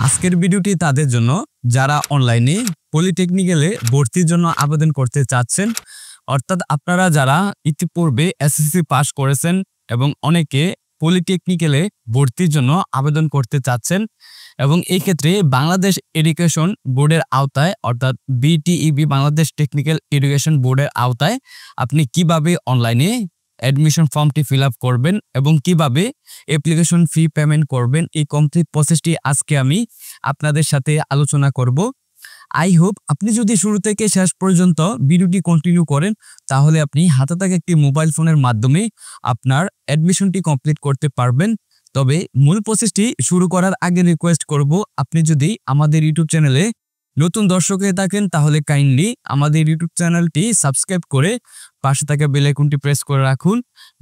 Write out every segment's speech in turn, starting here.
আজকের ভিডিওটি তাদের জন্য যারা অনলাইনে পলিটেকনিক্যালে ভর্তির জন্য আবেদন করতে চাচ্ছেন। অর্থাৎ আপনারা যারা ইতিপূর্বে এসএসসি পাস করেছেন এবং অনেকে পলিটেকনিক্যালে ভর্তির জন্য আবেদন করতে চাচ্ছেন এবং এই ক্ষেত্রে বাংলাদেশ এডুকেশন বোর্ডের আওতায় অর্থাৎ বিটিইবি বাংলাদেশ টেকনিক্যাল এডুকেশন বোর্ডের আওতায় আপনি কিভাবে অনলাইনে অ্যাডমিশন ফর্মটি ফিল আপ করবেন এবং কিভাবে অ্যাপ্লিকেশন ফি পেমেন্ট করবেন, এই কমপ্লিট প্রসেসটি আজকে আমি আপনাদের সাথে আলোচনা করব। আই হোপ আপনি যদি শুরু থেকে শেষ পর্যন্ত ভিডিওটি কন্টিনিউ করেন তাহলে আপনি হাতে থাকা একটি মোবাইল ফোনের মাধ্যমে আপনার অ্যাডমিশনটি কমপ্লিট করতে পারবেন। তবে মূল প্রসেসটি শুরু করার আগে রিকোয়েস্ট করব, আপনি যদি আমাদের ইউটিউব চ্যানেলে নতুন দর্শক হয়ে থাকেন তাহলে কাইন্ডলি আমাদের ইউটিউব চ্যানেলটি সাবস্ক্রাইব করে পাশে থাকা বেল আইকনটি প্রেস করে রাখুন,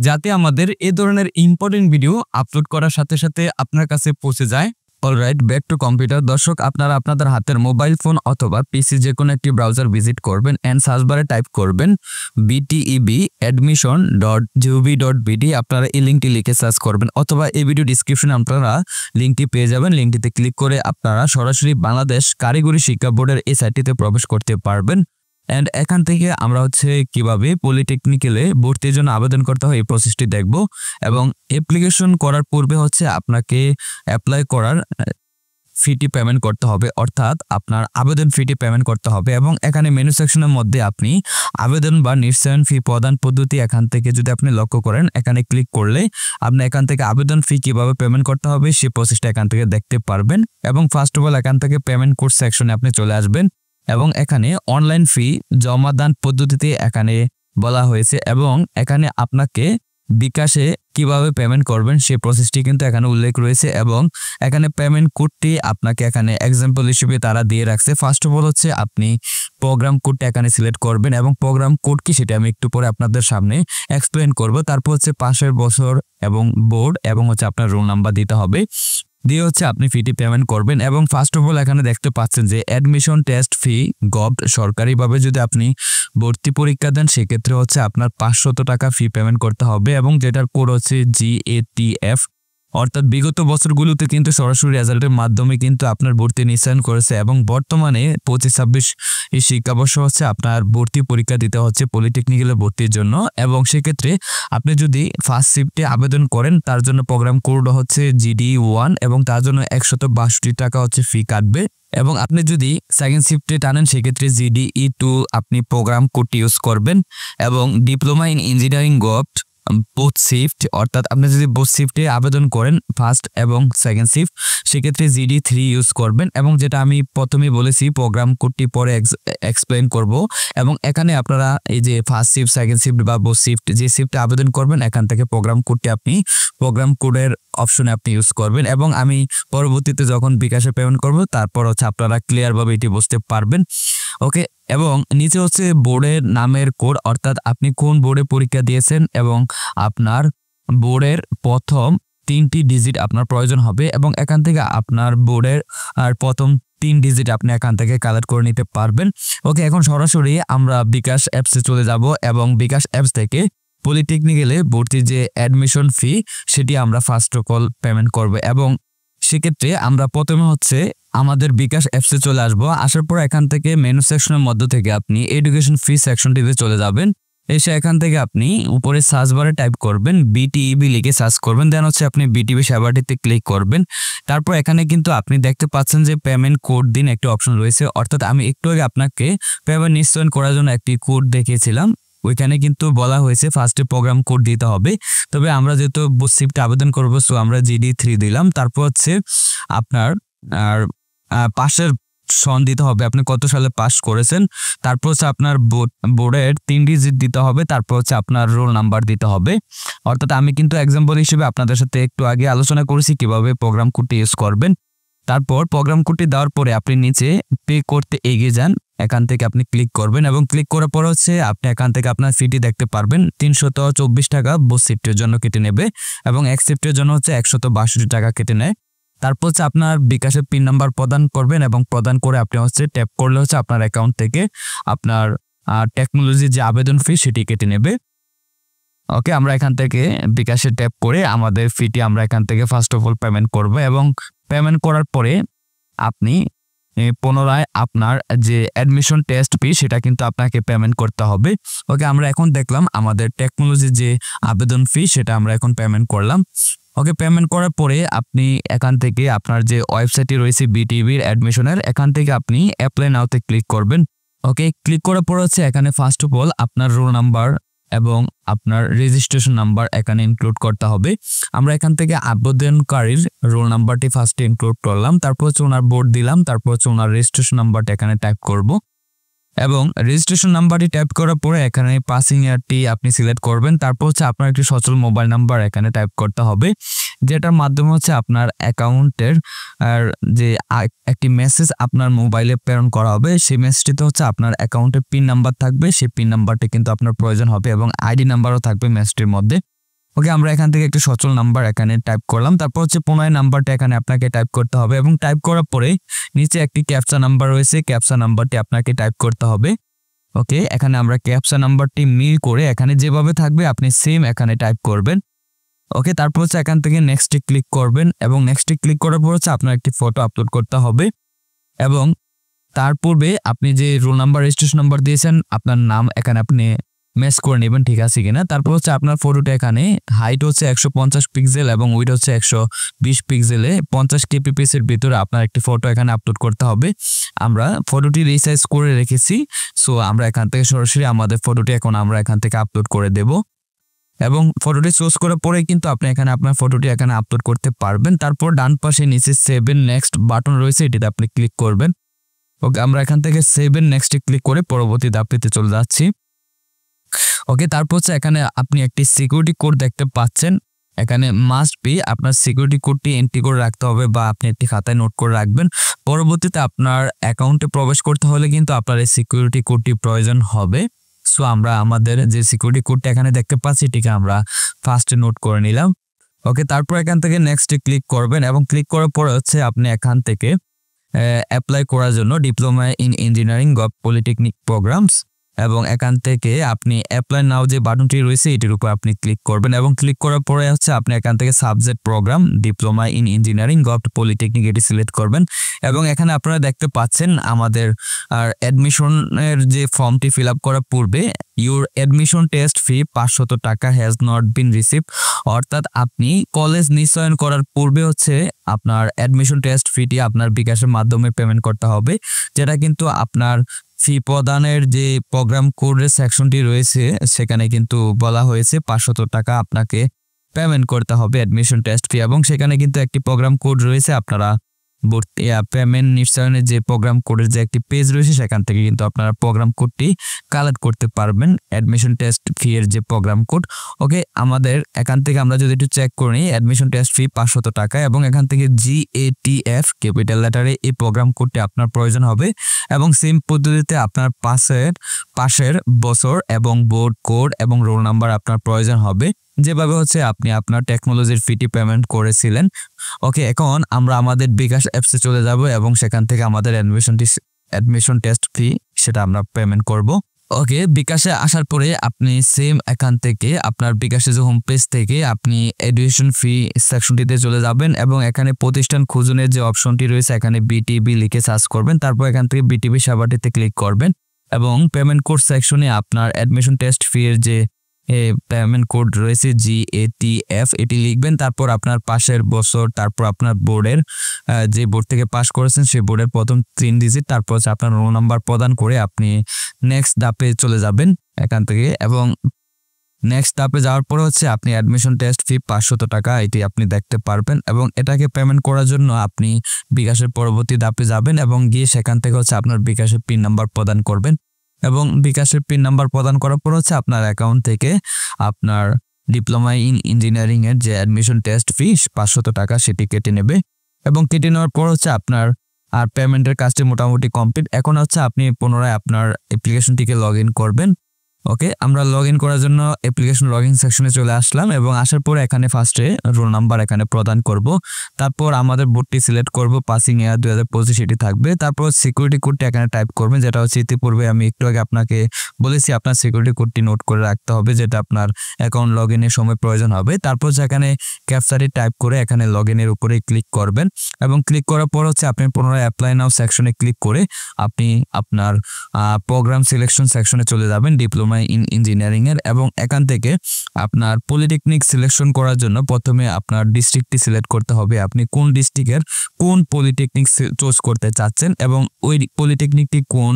যাতে আমাদের এই ধরনের ইম্পর্টেন্ট ভিডিও আপলোড করার সাথে সাথে আপনার কাছে পৌঁছে যায়। Alright, back to computer. দর্শক, আপনারা আপনাদের হাতের মোবাইল ফোন অথবা পিসি যে কোনো একটি ব্রাউজার ভিজিট করবেন এন্ড সার্চ বারে টাইপ করবেন btebadmission.gov.bd। আপনারা এই লিঙ্কটি লিখে সার্চ করবেন অথবা এই ভিডিও ডিসক্রিপশনে আপনারা লিঙ্কটি পেয়ে যাবেন। লিঙ্কটিতে ক্লিক করে আপনারা সরাসরি বাংলাদেশ কারিগরি শিক্ষা বোর্ডের এই সাইটটিতে প্রবেশ করতে পারবেন। এন্ড এখান থেকে আমরা কিভাবে পলিটেকনিক্যালে ভর্তির জন্য আবেদন করতে হয় এই প্রসেসটি দেখব এবং অ্যাপ্লিকেশন করার পূর্বে আপনাকে অ্যাপ্লাই করার ফিটি পেমেন্ট করতে হবে, অর্থাৎ আপনার আবেদন ফিটি পেমেন্ট করতে হবে। এবং এখানে মেনু সেকশনের মধ্যে আপনি আবেদন বা নিশ্চয়ন ফি প্রদান পদ্ধতি এখান থেকে যদি আপনি লক্ষ্য করেন, এখানে ক্লিক করলে আপনি এখান থেকে আবেদন ফি কিভাবে পেমেন্ট করতে হবে সেই প্রসেসটা এখান থেকে দেখতে পারবেন। এবং ফার্স্ট অফ অল এখান থেকে পেমেন্ট কোড সেকশনে আপনি চলে আসবেন এবং এখানে অনলাইন ফি জমাদান পদ্ধতিতে এখানে বলা হয়েছে এবং এখানে আপনাকে বিকাশে কিভাবে পেমেন্ট করবেন সেই প্রসেসটি কিন্তু এখানে উল্লেখ রয়েছে এবং এখানে পেমেন্ট কোডটি আপনাকে এখানে এক্সাম্পল হিসেবে তারা দিয়ে রাখছে। ফার্স্ট অফ অল আপনি প্রোগ্রাম কোডটা এখানে সিলেক্ট করবেন এবং প্রোগ্রাম কোড কি সেটা আমি একটু পরে আপনাদের সামনে এক্সপ্লেন করব। তারপর পাশের বছর এবং বোর্ড এবং আপনার রোল নাম্বার দিতে হবে, দিয়ে আপনি ফিটি পেমেন্ট করবেন। এবং ফার্স্ট অফ অল এখানে দেখতে পাচ্ছেন যে অ্যাডমিশন টেস্ট ফি গভর্নমেন্ট সরকারিভাবে যদি আপনি ভর্তি পরীক্ষা দেন সেক্ষেত্রে আপনার 500 টাকা ফি পেমেন্ট করতে হবে এবং যেটার কোড GATF। অর্থাৎ বিগত বছরগুলোতে কিন্তু সরাসরি রেজাল্টের মাধ্যমে কিন্তু আপনার ভর্তি নিশ্চয়ন করেছে এবং বর্তমানে 25-26 এই শিক্ষাবর্ষ আপনার ভর্তি পরীক্ষা দিতে হচ্ছে পলিটেকনিক্যালে ভর্তির জন্য। এবং সেক্ষেত্রে আপনি যদি ফার্স্ট শিফটে আবেদন করেন তার জন্য প্রোগ্রাম কোড GD1 এবং তার জন্য 162 টাকা ফি কাটবে। এবং আপনি যদি সেকেন্ড শিফটে টানেন সেক্ষেত্রে GDE2 আপনি প্রোগ্রাম কোডটি ইউজ করবেন। এবং diploma in engineering government both shift, অর্থাৎ আপনি যদি বোথ শিফটে আবেদন করেন ফার্স্ট এবং সেকেন্ড শিফট সেক্ষেত্রে GD3 ইউজ করবেন। এবং যেটা আমি প্রথমেই বলেছি প্রোগ্রাম কোডটি পরে এক্সপ্লেন করব। এবং এখানে আপনারা এই যে ফার্স্ট শিফট সেকেন্ড শিফট বা বোথ শিফট যে শিফটে আবেদন করবেন এখান থেকে প্রোগ্রাম কোডটি আপনি প্রোগ্রাম কোডের অপশনে আপনি ইউজ করবেন। এবং আমি পরবর্তীতে যখন বিকাশে পেমেন্ট করব তারপর আপনারা ক্লিয়ারভাবে এটি বুঝতে পারবেন। ওকে, এবং নিচে বোর্ডের নামের কোড, অর্থাৎ আপনি কোন বোর্ডে পরীক্ষা দিয়েছেন এবং আপনার বোর্ডের প্রথম 3টি ডিজিট আপনার প্রয়োজন হবে এবং এখান থেকে আপনার বোর্ডের প্রথম 3 ডিজিট আপনি এখান থেকে কালেক্ট করে নিতে পারবেন। ওকে, এখন সরাসরি আমরা বিকাশ অ্যাপসে চলে যাব এবং বিকাশ অ্যাপস থেকে পলিটেকনিক্যালে ভর্তির যে অ্যাডমিশন ফি সেটি আমরা ফার্স্ট অফ অল পেমেন্ট করব। এবং সেক্ষেত্রে আমরা প্রথমে আমাদের বিকাশ অ্যাপসে চলে আসবো। আসার পর এখান থেকে মেনু সেকশনের মধ্য থেকে আপনি এডুকেশন ফি সেকশনটিতে চলে যাবেন। এসে এখান থেকে আপনি উপরে সার্চ বারে টাইপ করবেন বিটিইবি লিখে সার্চ করবেন, দেন আপনি বিটিইবি সেবাটিতে ক্লিক করবেন। তারপর এখানে কিন্তু আপনি দেখতে পাচ্ছেন যে পেমেন্ট কোড দিন একটি অপশন রয়েছে, অর্থাৎ আমি একটু আগে আপনাকে পেমেন্ট নিশ্চয়ন করার জন্য একটি কোড দেখিয়েছিলাম, ওইখানে কিন্তু বলা হয়েছে ফার্স্টে প্রোগ্রাম কোড দিতে হবে। তবে আমরা যেহেতু বুথ শিফটে আবেদন করবো সো আমরা GD3 দিলাম। তারপর আপনার পাশের সন দিতে হবে, আপনি কত সালে পাস করেছেন। তারপর আপনার বোর্ডের 3 ডিজিট দিতে হবে। তারপর আপনার রোল নাম্বার দিতে হবে। অর্থাৎ আমি কিন্তু এক্সাম্পল হিসেবে আপনাদের সাথে একটু আগে আলোচনা করেছি কিভাবে প্রোগ্রাম কোডটি ইউজ করবেন। তারপর প্রোগ্রাম কোডটি দেওয়ার পরে আপনি নিচে পে করতে এগিয়ে যান, এখান থেকে আপনি ক্লিক করবেন এবং ক্লিক করার পর আপনি এখান থেকে আপনার ফিটি দেখতে পারবেন 324 টাকা বোথ শিফটের জন্য কেটে নেবে এবং এক শিফটের জন্য 162 টাকা কেটে নেয়। তারপর আপনার বিকাশের পিন নাম্বার প্রদান করবেন এবং প্রদান করে আপনি ট্যাপ করলে আপনার অ্যাকাউন্ট থেকে আপনার টেকনোলজি যে আবেদন ফি সেটি কেটে নেবে। ওকে, আমরা এখান থেকে বিকাশে ট্যাপ করে আমাদের ফিটি আমরা এখান থেকে ফার্স্ট অফ অল পেমেন্ট করব এবং পেমেন্ট করার পরে আপনি পুনরায় আপনার যে অ্যাডমিশন টেস্ট ফি সেটা কিন্তু আপনাকে পেমেন্ট করতে হবে। ওকে, আমরা এখন দেখলাম আমাদের টেকনোলজি যে আবেদন ফি সেটা আমরা এখন পেমেন্ট করলাম। ওকে, পেমেন্ট করার পরে আপনি এখান থেকে আপনার যে ওয়েবসাইটটি রয়েছে বিটিভির অ্যাডমিশনের, এখান থেকে আপনি অ্যাপ্লাই নাওতে ক্লিক করবেন। ওকে, ক্লিক করার পর হচ্ছে এখানে ফার্স্ট অফ অল আপনার রোল নাম্বার এবং আপনার রেজিস্ট্রেশন নাম্বার এখানে ইনক্লুড করতে হবে। আমরা এখান থেকে আবেদনকারীর রোল নাম্বারটি ফার্স্টে ইনক্লুড করলাম, তারপর হচ্ছে ওনার বোর্ড দিলাম, তারপর হচ্ছে ওনার রেজিস্ট্রেশন নাম্বারটা এখানে টাইপ করব এবং রেজিস্ট্রেশন নাম্বারটি টাইপ করার পরে এখানে পাসিং ইয়ারটি আপনি সিলেক্ট করবেন। তারপর হচ্ছে আপনার একটি সচল মোবাইল নাম্বার এখানে টাইপ করতে হবে, যেটার মাধ্যমে হচ্ছে আপনার অ্যাকাউন্টের যে একটি মেসেজ আপনার মোবাইলে প্রেরণ করা হবে। সেই মেসেজটিতে হচ্ছে আপনার অ্যাকাউন্টের পিন নাম্বার থাকবে, সেই পিন নাম্বারটি কিন্তু আপনার প্রয়োজন হবে এবং আইডি নাম্বারও থাকবে মেসেজটির মধ্যে। ওকে, আমরা এখান থেকে একটি সচল নাম্বার এখানে টাইপ করলাম, তারপর হচ্ছে পুনরায় নাম্বারটা এখানে আপনাকে টাইপ করতে হবে এবং টাইপ করার পরে নিচে একটি ক্যাপচা নাম্বার রয়েছে, ক্যাপচা নাম্বারটি আপনাকে টাইপ করতে হবে। ওকে, এখানে আমরা ক্যাপচা নাম্বারটি মিল করে এখানে যেভাবে থাকবে আপনি সেম এখানে টাইপ করবেন। ওকে, তারপর হচ্ছে এখান থেকে নেক্সটে ক্লিক করবেন এবং নেক্সটে ক্লিক করার পর হচ্ছে আপনার একটি ফটো আপলোড করতে হবে এবং তার পূর্বে আপনি যে রোল নাম্বার রেজিস্ট্রেশন নাম্বার দিয়েছেন আপনার নাম এখানে আপনি ম্যাচ করে নেবেন ঠিক আছে কিনা। তারপর হচ্ছে আপনার ফটোটা এখানে হাইট হচ্ছে 150 পিক্সেল এবং উইডথ হচ্ছে 120 পিক্সেলে 50 kpps এর ভিতরে আপনার একটি ফটো এখানে আপলোড করতে হবে। আমরা ফটোটি রিসাইজ করে রেখেছি, সো আমরা এখান থেকে সরাসরি আমাদের ফটোটি এখন আমরা এখান থেকে আপলোড করে দেব এবং ফটোটি চুজ করার পরে কিন্তু আপনি এখানে আপনার ফটোটি এখানে আপলোড করতে পারবেন। তারপর ডান পাশে নিচে সেভ এন্ড নেক্সট বাটন রয়েছে, এটিতে আপনি ক্লিক করবেন। ওকে, আমরা এখান থেকে সেভ এন্ড নেক্সটে ক্লিক করে পরবর্তী ধাপটিতে চলে যাচ্ছি। ওকে, তারপর হচ্ছে এখানে আপনি একটি সিকিউরিটি কোড দেখতে পাচ্ছেন, এখানে মাস্ট বি আপনার সিকিউরিটি কোডটি এন্ট্রি করে রাখতে হবে বা আপনি একটি খাতায় নোট করে রাখবেন। পরবর্তীতে আপনার অ্যাকাউন্টে প্রবেশ করতে হলে কিন্তু আপনার এই সিকিউরিটি কোডটি প্রয়োজন হবে। সো আমরা আমাদের যে সিকিউরিটি কোডটা এখানে দেখতে পাচ্ছি এটিকে আমরা ফার্স্টে নোট করে নিলাম। ওকে, তারপর এখান থেকে নেক্সটে ক্লিক করবেন এবং ক্লিক করার পরে হচ্ছে আপনি এখান থেকে অ্যাপ্লাই করার জন্য diploma in engineering gov polytechnic programs এবং এখান থেকে আপনি অ্যাপ্লাই নাও যে বাটনটি রয়েছে এটির উপর আপনি ক্লিক করবেন এবং ক্লিক করার পরে হচ্ছে আপনি এখান থেকে subject program diploma in engineering gov polytechnic এটি সিলেক্ট করবেন এবং এখানে আপনারা দেখতে পাচ্ছেন আমাদের অ্যাডমিশনের যে ফর্মটি ফিল আপ করার পূর্বে ইউর অ্যাডমিশন টেস্ট ফি 500 টাকা হ্যাজ নট বিন রিসিভ, অর্থাৎ আপনি কলেজ নিশ্চয়ন করার পূর্বে হচ্ছে আপনার অ্যাডমিশন টেস্ট ফিটি আপনার বিকাশের মাধ্যমে পেমেন্ট করতে হবে, যেটা কিন্তু আপনার ফি প্রদানের যে প্রোগ্রাম কোডের সেকশনটি রয়েছে সেখানে কিন্তু বলা হয়েছে 500 টাকা আপনাকে পেমেন্ট করতে হবে অ্যাডমিশন টেস্ট ফি এবং সেখানে কিন্তু একটি প্রোগ্রাম কোড রয়েছে, আপনারা পেমেন্ট নিশ্চয়নের যে প্রোগ্রাম কোডের যে একটি পেজ রয়েছে সেখান থেকে কিন্তু আপনারা প্রোগ্রাম কোডটি কালেক্ট করতে পারবেন অ্যাডমিশন টেস্ট ফি এর যে প্রোগ্রাম কোড। ওকে, আমাদের এখান থেকে আমরা যদি একটু চেক করে নিই অ্যাডমিশন টেস্ট ফি 500 টাকা এবং এখান থেকে GATF ক্যাপিটাল লেটারে এই প্রোগ্রাম কোডটি আপনার প্রয়োজন হবে এবং সেম পদ্ধতিতে আপনার পাশের বছর এবং বোর্ড কোড এবং রোল নাম্বার আপনার প্রয়োজন হবে, যেভাবে হচ্ছে আপনি আপনার টেকনোলজির ফিটি পেমেন্ট করেছিলেন। ওকে, এখন আমরা আমাদের বিকাশ অ্যাপসে চলে যাব এবং সেখান থেকে আমাদের অ্যাডমিশন টেস্ট ফি সেটা আমরা পেমেন্ট করব। ওকে, বিকাশে আসার পরে আপনি সেম এখান থেকে আপনার বিকাশের যে হোম পেজ থেকে আপনি এডুকেশন ফি সেকশনটিতে চলে যাবেন এবং এখানে প্রতিষ্ঠান খুঁজনের যে অপশনটি রয়েছে এখানে BTB লিখে সার্চ করবেন, তারপর এখান থেকে BTB সেবাটিতে ক্লিক করবেন এবং পেমেন্ট কোড সেকশনে আপনার অ্যাডমিশন টেস্ট ফি এর যে পেমেন্ট কোড রয়েছে GATF এটি লিখবেন, তারপর আপনার পাশের বছর, তারপর আপনার বোর্ডের যে বোর্ড থেকে পাস করেছেন সেই বোর্ডের প্রথম 3 ডিজিট, তারপর হচ্ছে আপনার রোল নাম্বার প্রদান করে আপনি নেক্সট ধাপে চলে যাবেন এখান থেকে এবং নেক্সট ধাপে যাওয়ার পর হচ্ছে আপনি অ্যাডমিশন টেস্ট ফি 500 টাকা এটি আপনি দেখতে পারবেন এবং এটাকে পেমেন্ট করার জন্য আপনি বিকাশের পরবর্তী ধাপে যাবেন এবং গিয়ে সেখান থেকে হচ্ছে আপনার বিকাশের পিন নাম্বার প্রদান করবেন এবং বিকাশের পিন নাম্বার প্রদান করার পর হচ্ছে আপনার অ্যাকাউন্ট থেকে আপনার ডিপ্লোমা ইন ইঞ্জিনিয়ারিং এর যে অ্যাডমিশন টেস্ট ফি 500 টাকা সেটি কেটে নেবে এবং কেটে নেওয়ার পর হচ্ছে আপনার আর পেমেন্টের কাজটি মোটামুটি কমপ্লিট। এখন হচ্ছে আপনি পুনরায় আপনার অ্যাপ্লিকেশনটিকে লগ ইন করবেন ওকে, আমরা লগ ইন করার জন্য অ্যাপ্লিকেশন লগ ইন সেকশনে চলে আসলাম এবং আসার পরে এখানে ফার্স্টে রোল নাম্বার এখানে প্রদান করব। তারপর আমাদের বোর্ডটি সিলেক্ট করব, পাসিং ইয়ার 2025 এটি থাকবে। তারপর সিকিউরিটি কোডটি এখানে টাইপ করবেন, যেটা হচ্ছে ইতিপূর্বে আমি একটু আগে আপনাকে বলেছি আপনার সিকিউরিটি কোডটি নোট করে রাখতে হবে, যেটা আপনার অ্যাকাউন্ট লগ ইনের সময় প্রয়োজন হবে। তারপর এখানে ক্যাপচাটি টাইপ করে এখানে লগ ইনের উপরে ক্লিক করবেন এবং ক্লিক করার পর হচ্ছে আপনি পুনরায় অ্যাপ্লাই নাও সেকশনে ক্লিক করে আপনি আপনার প্রোগ্রাম সিলেকশন সেকশনে চলে যাবেন, ডিপ্লোমা ইন ইঞ্জিনিয়ারিং এর। এবং এখান থেকে আপনার পলিটেকনিক সিলেকশন করার জন্য প্রথমে আপনার ডিস্ট্রিক্টটি সিলেক্ট করতে হবে, আপনি কোন ডিস্ট্রিক্টের কোন পলিটেকনিক চুজ করতে চাচ্ছেন এবং ওই পলিটেকনিকটি কোন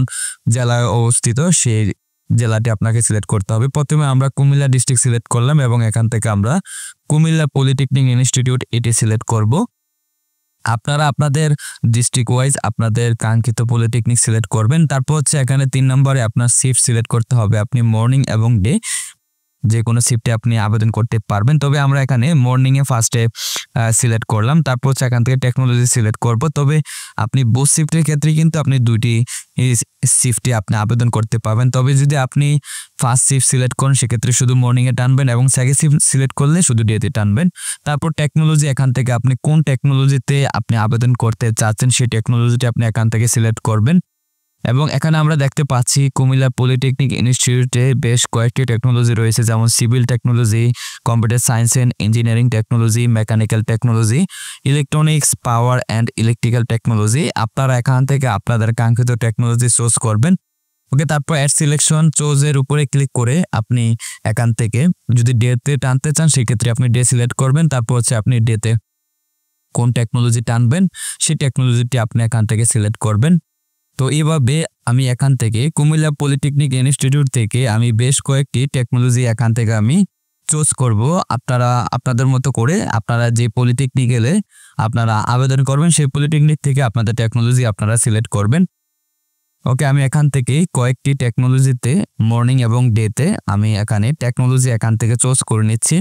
জেলায় অবস্থিত সেই জেলাটি আপনাকে সিলেক্ট করতে হবে। প্রথমে আমরা কুমিল্লা ডিস্ট্রিক্ট সিলেক্ট করলাম এবং এখান থেকে আমরা কুমিল্লা পলিটেকনিক ইনস্টিটিউট এটি সিলেক্ট করব। আপনারা আপনাদের ডিস্ট্রিক্ট ওয়াইজ আপনাদের কাঙ্ক্ষিত পলিটেকনিক সিলেক্ট করবেন। তারপর হচ্ছে এখানে 3 নম্বরে আপনার শিফট সিলেক্ট করতে হবে, আপনি মর্নিং এবং ডে যে কোনো শিফটে আপনি আবেদন করতে পারবেন। তবে আমরা এখানে মর্নিংয়ে ফার্স্টে সিলেক্ট করলাম, তারপর হচ্ছে এখান থেকে টেকনোলজি সিলেক্ট করব। তবে আপনি বোথ শিফটের ক্ষেত্রে কিন্তু আপনি দুইটি শিফটে আপনি আবেদন করতে পারবেন। তবে যদি আপনি ফার্স্ট শিফট সিলেক্ট করেন সেক্ষেত্রে শুধু মর্নিংয়ে টানবেন এবং সেকেন্ড শিফট সিলেক্ট করলে শুধু ডেতে টানবেন। তারপর টেকনোলজি, এখান থেকে আপনি কোন টেকনোলজিতে আপনি আবেদন করতে চাচ্ছেন সেই টেকনোলজিটি আপনি এখান থেকে সিলেক্ট করবেন। এবং এখানে আমরা দেখতে পাচ্ছি কুমিল্লা পলিটেকনিক ইনস্টিটিউটে বেশ কয়েকটি টেকনোলজি রয়েছে, যেমন civil technology, computer science and engineering technology, mechanical technology, electronics, power and electrical technology. আপনারা এখান থেকে আপনাদের কাঙ্ক্ষিত টেকনোলজি চুজ করবেন। ওকে, তারপর অ্যাড সিলেকশন চোজের উপরে ক্লিক করে আপনি এখান থেকে যদি ডেতে টানতে চান সেক্ষেত্রে আপনি ডে সিলেক্ট করবেন। তারপর হচ্ছে আপনি ডেতে কোন টেকনোলজি টানবেন সেই টেকনোলজিটি আপনি এখান থেকে সিলেক্ট করবেন। তো এইভাবে আমি এখান থেকে কুমিল্লা পলিটেকনিক ইনস্টিটিউট থেকে আমি বেশ কয়েকটি টেকনোলজি এখান থেকে আমি চুজ করব। আপনারা আপনাদের মতো করে আপনারা যে পলিটেকনিক্যালে আপনারা আবেদন করবেন সেই পলিটেকনিক থেকে আপনাদের টেকনোলজি আপনারা সিলেক্ট করবেন। ওকে, আমি এখান থেকে কয়েকটি টেকনোলজিতে মর্নিং এবং ডেতে আমি এখানে টেকনোলজি এখান থেকে চুজ করে নিচ্ছি।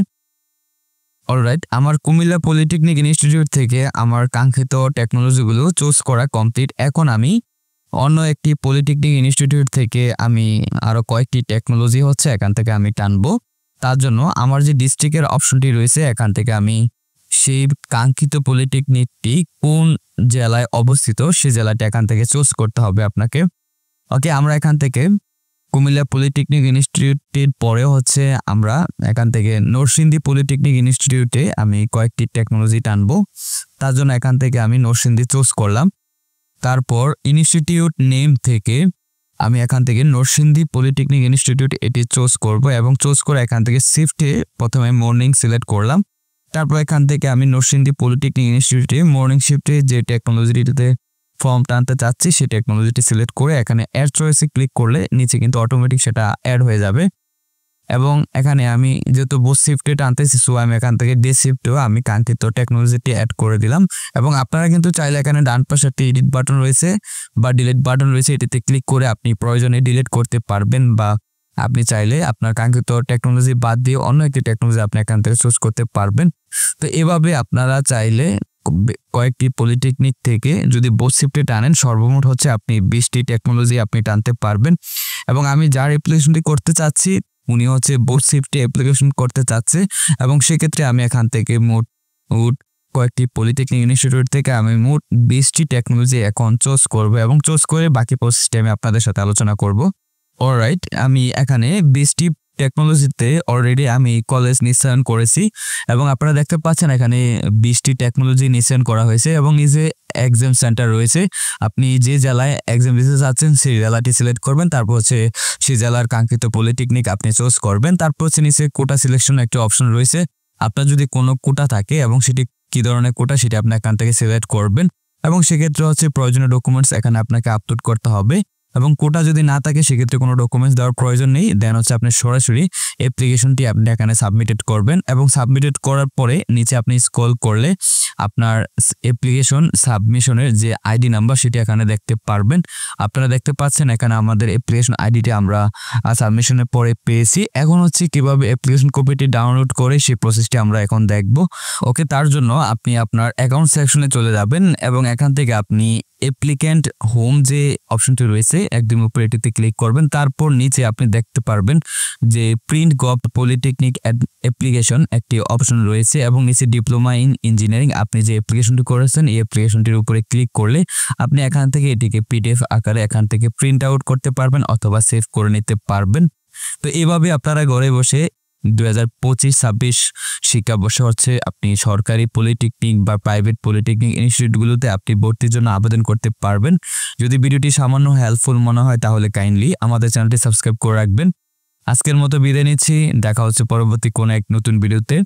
অলরাইট, আমার কুমিল্লা পলিটেকনিক ইনস্টিটিউট থেকে আমার কাঙ্ক্ষিত টেকনোলজিগুলো চুজ করা কমপ্লিট। এখন আমি অন্য একটি পলিটেকনিক ইনস্টিটিউট থেকে আমি আরো কয়েকটি টেকনোলজি হচ্ছে এখান থেকে আমি টানবো। তার জন্য আমার যে ডিস্ট্রিক্টের অপশনটি রয়েছে এখান থেকে আমি সেই কাঙ্ক্ষিত পলিটেকনিকটি কোন জেলায় অবস্থিত সেই জেলাটি এখান থেকে চুজ করতে হবে আপনাকে। ওকে, আমরা এখান থেকে কুমিল্লা পলিটেকনিক ইনস্টিটিউটের পরে হচ্ছে আমরা এখান থেকে নরসিংদী পলিটেকনিক ইনস্টিটিউটে আমি কয়েকটি টেকনোলজি টানবো। তার জন্য এখান থেকে আমি নরসিংদী চুজ করলাম। তারপর ইনস্টিটিউট নেম থেকে আমি এখান থেকে নরসিংদী পলিটেকনিক ইনস্টিটিউট এটি চুজ করব এবং চুজ করে এখান থেকে শিফটে প্রথমে মর্নিং সিলেক্ট করলাম। তারপর এখান থেকে আমি নরসিংদী পলিটেকনিক ইনস্টিটিউটে মর্নিং শিফটে যে টেকনোলজিটিতে ফর্ম টানতে চাচ্ছি সেই টেকনোলজিটি সিলেক্ট করে এখানে অ্যাড চয়েসে ক্লিক করলে নিচে কিন্তু অটোমেটিক সেটা অ্যাড হয়ে যাবে। এবং এখানে আমি যেহেতু বোথ শিফটে টানতেছি সো আমি এখান থেকে ডে শিফটেও আমি কাঙ্ক্ষিত টেকনোলজিটি অ্যাড করে দিলাম। এবং আপনারা কিন্তু চাইলে এখানে ডান পাশে একটি এডিট বাটন রয়েছে বা ডিলিট বাটন রয়েছে, এটিতে ক্লিক করে আপনি প্রয়োজনে ডিলিট করতে পারবেন বা আপনি চাইলে আপনার কাঙ্ক্ষিত টেকনোলজি বাদ দিয়ে অন্য একটি টেকনোলজি আপনি এখান থেকে চুজ করতে পারবেন। তো এভাবে আপনারা চাইলে কয়েকটি পলিটেকনিক থেকে যদি বোথ শিফটে টানেন সর্বমোট হচ্ছে আপনি 20টি টেকনোলজি আপনি টানতে পারবেন। এবং আমি যার অ্যাপ্লিকেশনটি করতে চাচ্ছি উনি হচ্ছে বোথ শিফটে অ্যাপ্লিকেশন করতে চাচ্ছে এবং সেক্ষেত্রে আমি এখান থেকে মোট কয়েকটি পলিটেকনিক ইনস্টিটিউট থেকে আমি মোট 20টি টেকনোলজি এখন চুজ করব এবং চুজ করে বাকি প্রসেসটি আমি আপনাদের সাথে আলোচনা করব। অলরাইট, আমি এখানে 20টি টেকনোলজিতে অলরেডি আমি কলেজ নিশ্চয়ন করেছি এবং আপনারা দেখতে পাচ্ছেন এখানে 20টি টেকনোলজি নিশ্চয়ন করা হয়েছে এবং এই যে এক্সাম সেন্টার রয়েছে আপনি যে জেলায় এক্সাম দিতে চাচ্ছেন সেই জেলাটি সিলেক্ট করবেন। তারপর হচ্ছে সেই জেলার কাঙ্ক্ষিত পলিটেকনিক আপনি চুজ করবেন। তারপর হচ্ছে নিচে কোটা সিলেকশন একটা অপশন রয়েছে, আপনার যদি কোনো কোটা থাকে এবং সেটি কি ধরনের কোটা সেটি আপনি এখান থেকে সিলেক্ট করবেন এবং সেক্ষেত্রে হচ্ছে প্রয়োজনীয় ডকুমেন্টস এখানে আপনাকে আপলোড করতে হবে। এবং কোটা যদি না থাকে সেক্ষেত্রে কোনো ডকুমেন্টস দেওয়ার প্রয়োজন নেই, দেন হচ্ছে আপনি সরাসরি অ্যাপ্লিকেশনটি আপনি এখানে সাবমিটেড করবেন এবং সাবমিটেড করার পরে নিচে আপনি স্ক্রল করলে আপনার অ্যাপ্লিকেশন সাবমিশনের যে আইডি নাম্বার সেটি এখানে দেখতে পারবেন। আপনারা দেখতে পাচ্ছেন এখানে আমাদের অ্যাপ্লিকেশন আইডিটি আমরা সাবমিশনের পরে পেয়েছি। এখন হচ্ছে কিভাবে অ্যাপ্লিকেশন কপিটি ডাউনলোড করে সেই প্রসেসটি আমরা এখন দেখব। ওকে, তার জন্য আপনি আপনার অ্যাকাউন্ট সেকশনে চলে যাবেন এবং এখান থেকে আপনি অ্যাপ্লিক্যান্ট হোম যে অপশনটি রয়েছে একদম উপরে এটিতে ক্লিক করবেন। তারপর নিচে আপনি দেখতে পারবেন যে প্রিন্ট গভ পলিটেকনিক অ্যাপ্লিকেশন একটি অপশন রয়েছে এবং নিচে ডিপ্লোমা ইন ইঞ্জিনিয়ারিং আপনি যে অ্যাপ্লিকেশনটি করেছেন এই অ্যাপ্লিকেশনটির উপরে ক্লিক করলে আপনি এখান থেকে এটিকে পিডিএফ আকারে এখান থেকে প্রিন্ট আউট করতে পারবেন অথবা সেভ করে নিতে পারবেন। তো এইভাবে আপনারা ঘরে বসে 2025-26 শিক্ষাবর্ষে হচ্ছে আপনি সরকারি পলিটেকনিক বা প্রাইভেট পলিটেকনিক ইনস্টিটিউটগুলোতে আপনি ভর্তির জন্য আবেদন করতে পারবেন। যদি ভিডিওটি সামান্য হেল্পফুল মনে হয় তাহলে কাইন্ডলি আমাদের চ্যানেলটি সাবস্ক্রাইব করে রাখবেন। আজকের মতো বিদায় নিচ্ছি, দেখা হচ্ছে পরবর্তী কোনো এক নতুন ভিডিওতে।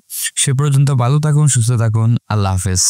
সে পর্যন্ত ভালো থাকুন, সুস্থ থাকুন, আল্লাহ হাফেজ।